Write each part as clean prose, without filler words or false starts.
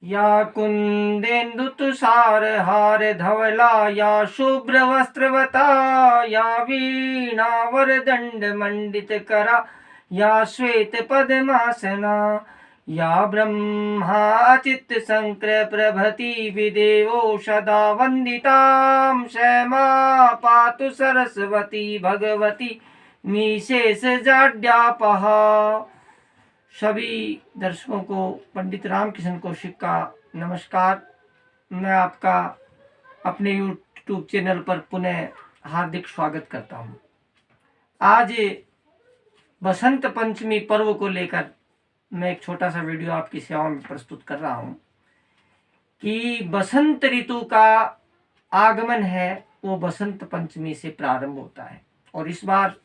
या कुन्देन्दुतुषारहार धवला या शुभ्रवस्त्रवता या वीणावरदण्डमण्डितकरा या श्वेतपद्मासना या ब्रह्माचित्तशङ्करप्रभृति विदेवो सदा वन्दितां क्षमा पातु सरस्वती भगवती निशेषजाड्यापहा। सभी दर्शकों को पंडित रामकिशन कौशिक का नमस्कार। मैं आपका अपने YouTube चैनल पर पुनः हार्दिक स्वागत करता हूं। आज बसंत पंचमी पर्व को लेकर मैं एक छोटा सा वीडियो आपकी सेवा में प्रस्तुत कर रहा हूं कि बसंत ऋतु का आगमन है वो बसंत पंचमी से प्रारंभ होता है और इस बार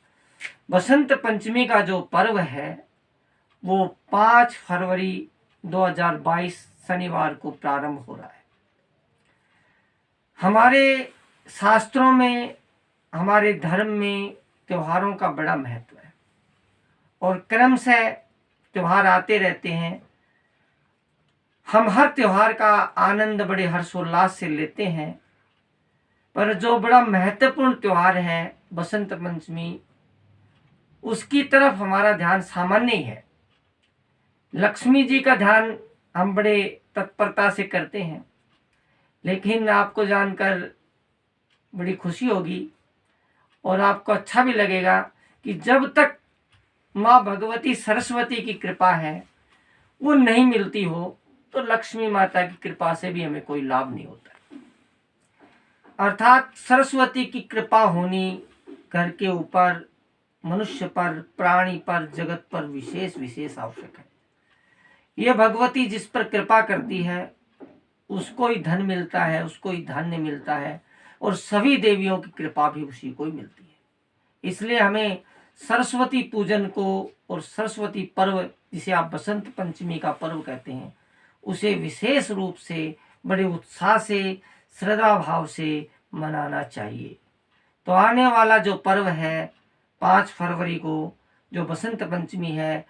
बसंत पंचमी का जो पर्व है वो 5 फरवरी 2022 शनिवार को प्रारंभ हो रहा है। हमारे शास्त्रों में, हमारे धर्म में त्योहारों का बड़ा महत्व है और क्रम से त्योहार आते रहते हैं। हम हर त्योहार का आनंद बड़े हर्षोल्लास से लेते हैं, पर जो बड़ा महत्वपूर्ण त्योहार है बसंत पंचमी, उसकी तरफ हमारा ध्यान सामान्य ही है। लक्ष्मी जी का ध्यान हम बड़े तत्परता से करते हैं, लेकिन आपको जानकर बड़ी खुशी होगी और आपको अच्छा भी लगेगा कि जब तक माँ भगवती सरस्वती की कृपा है वो नहीं मिलती हो तो लक्ष्मी माता की कृपा से भी हमें कोई लाभ नहीं होता। अर्थात सरस्वती की कृपा होनी घर के ऊपर, मनुष्य पर, प्राणी पर, जगत पर विशेष आवश्यक है। ये भगवती जिस पर कृपा करती है उसको ही धन मिलता है, उसको ही धान्य मिलता है और सभी देवियों की कृपा भी उसी को ही मिलती है। इसलिए हमें सरस्वती पूजन को और सरस्वती पर्व, जिसे आप बसंत पंचमी का पर्व कहते हैं, उसे विशेष रूप से बड़े उत्साह से, श्रद्धा भाव से मनाना चाहिए। तो आने वाला जो पर्व है 5 फरवरी को, जो बसंत पंचमी है,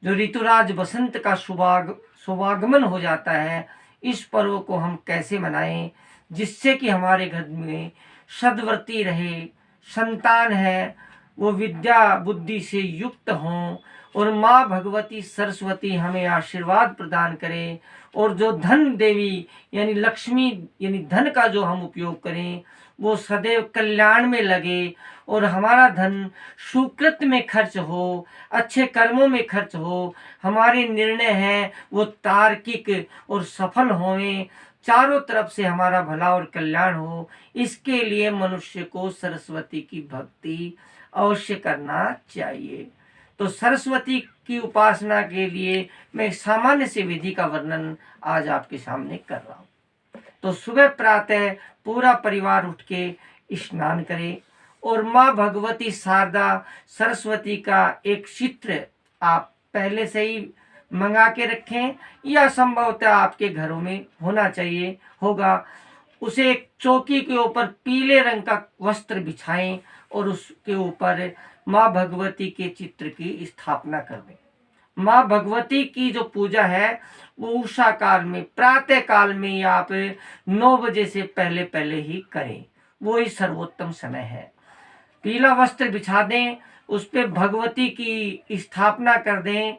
जो ऋतुराज बसंत का शुभागमन हो जाता है, इस पर्व को हम कैसे मनाएं जिससे कि हमारे घर में सद्वृत्ति रहे, संतान है वो विद्या बुद्धि से युक्त हों और माँ भगवती सरस्वती हमें आशीर्वाद प्रदान करें और जो धन देवी यानी लक्ष्मी यानी धन का जो हम उपयोग करें वो सदैव कल्याण में लगे और हमारा धन सुकृत में खर्च हो, अच्छे कर्मों में खर्च हो, हमारे निर्णय हैं वो तार्किक और सफल हों, चारों तरफ से हमारा भला और कल्याण हो। इसके लिए मनुष्य को सरस्वती की भक्ति अवश्य करना चाहिए। तो सरस्वती की उपासना के लिए मैं एक सामान्य सी विधि का वर्णन आज आपके सामने कर रहा हूँ। तो सुबह प्रातः पूरा परिवार उठ के स्नान करे और माँ भगवती शारदा सरस्वती का एक चित्र आप पहले से ही मंगा के रखें या संभवतः आपके घरों में होना चाहिए होगा। उसे एक चौकी के ऊपर पीले रंग का वस्त्र बिछाएं और उसके ऊपर माँ भगवती के चित्र की स्थापना कर दें। माँ भगवती की जो पूजा है वो उषा काल में, प्रातः काल में या आप 9 बजे से पहले ही करें, वो ही सर्वोत्तम समय है। पीला वस्त्र बिछा दें, उस पे भगवती की स्थापना कर दें।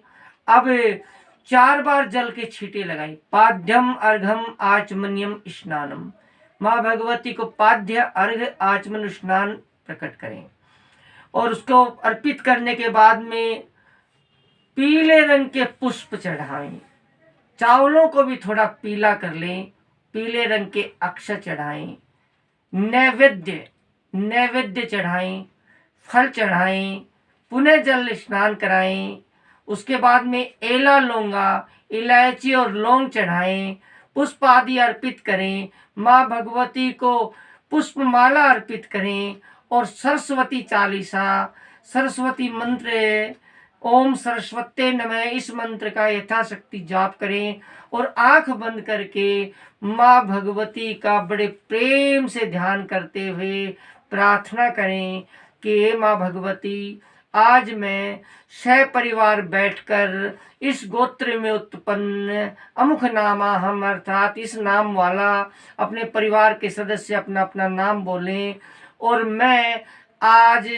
अब 4 बार जल के छींटे लगाएं। पाद्यम अर्घम आचमन्यम स्नानम, माँ भगवती को पाद्य अर्घ आचमन स्नान प्रकट करें और उसको अर्पित करने के बाद में पीले रंग के पुष्प चढ़ाएं। चावलों को भी थोड़ा पीला कर लें, पीले रंग के अक्षत चढ़ाएं। नैवेद्य चढ़ाएं, फल चढ़ाएं, पुनः जल स्नान कराएं। उसके बाद में एला लौंगा, इलायची और लौंग चढ़ाएं, पुष्प आदि अर्पित करें। माँ भगवती को पुष्प माला अर्पित करें और सरस्वती चालीसा, सरस्वती मंत्र, ओम सरस्वते नमः, इस मंत्र का यथाशक्ति जाप करें और आंख बंद करके माँ भगवती का बड़े प्रेम से ध्यान करते हुए प्रार्थना करें कि हे माँ भगवती, आज मैं सपरिवार बैठकर इस गोत्र में उत्पन्न अमुख नामा हम अर्थात इस नाम वाला अपने परिवार के सदस्य अपना अपना नाम बोलें और मैं आज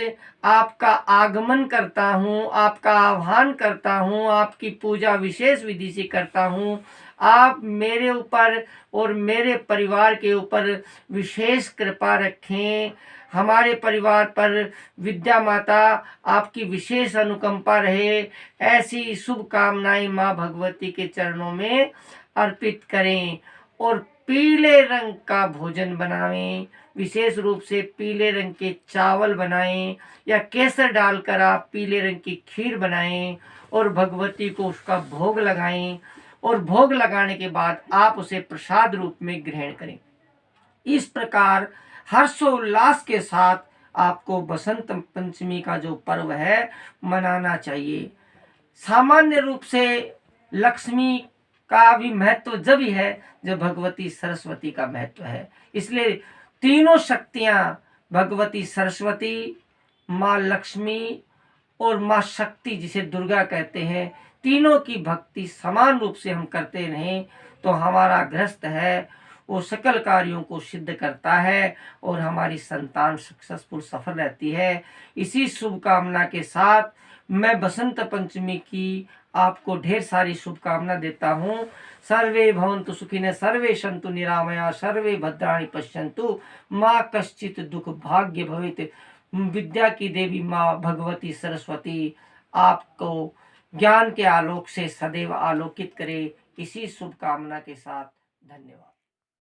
आपका आगमन करता हूँ, आपका आह्वान करता हूँ, आपकी पूजा विशेष विधि से करता हूँ। आप मेरे ऊपर और मेरे परिवार के ऊपर विशेष कृपा रखें। हमारे परिवार पर विद्या माता आपकी विशेष अनुकंपा रहे, ऐसी शुभकामनाएं माँ भगवती के चरणों में अर्पित करें। और पीले रंग का भोजन बनाएं, विशेष रूप से पीले रंग के चावल बनाएं या केसर डालकर आप पीले रंग की खीर बनाएं और भगवती को उसका भोग लगाएं और भोग लगाने के बाद आप उसे प्रसाद रूप में ग्रहण करें। इस प्रकार हर्षोल्लास के साथ आपको बसंत पंचमी का जो पर्व है मनाना चाहिए। सामान्य रूप से लक्ष्मी का भी महत्व जब ही है जब भगवती सरस्वती का महत्व है। इसलिए तीनों शक्तियां भगवती सरस्वती, माँ लक्ष्मी और माँ शक्ति जिसे दुर्गा कहते हैं, तीनों की भक्ति समान रूप से हम करते रहें तो हमारा गृहस्थ है वो सकल कार्यों को सिद्ध करता है और हमारी संतान सक्सेसफुल सफल रहती है। इसी शुभकामना के साथ मैं बसंत पंचमी की आपको ढेर सारी शुभकामना देता हूँ। सर्वे भवन्तु सुखिनः, सर्वे सन्तु निरामया, सर्वे भद्राणि पश्यन्तु, माँ कश्चित् दुख भाग्य भवेत्। विद्या की देवी माँ भगवती सरस्वती आपको ज्ञान के आलोक से सदैव आलोकित करे। इसी शुभकामना के साथ धन्यवाद।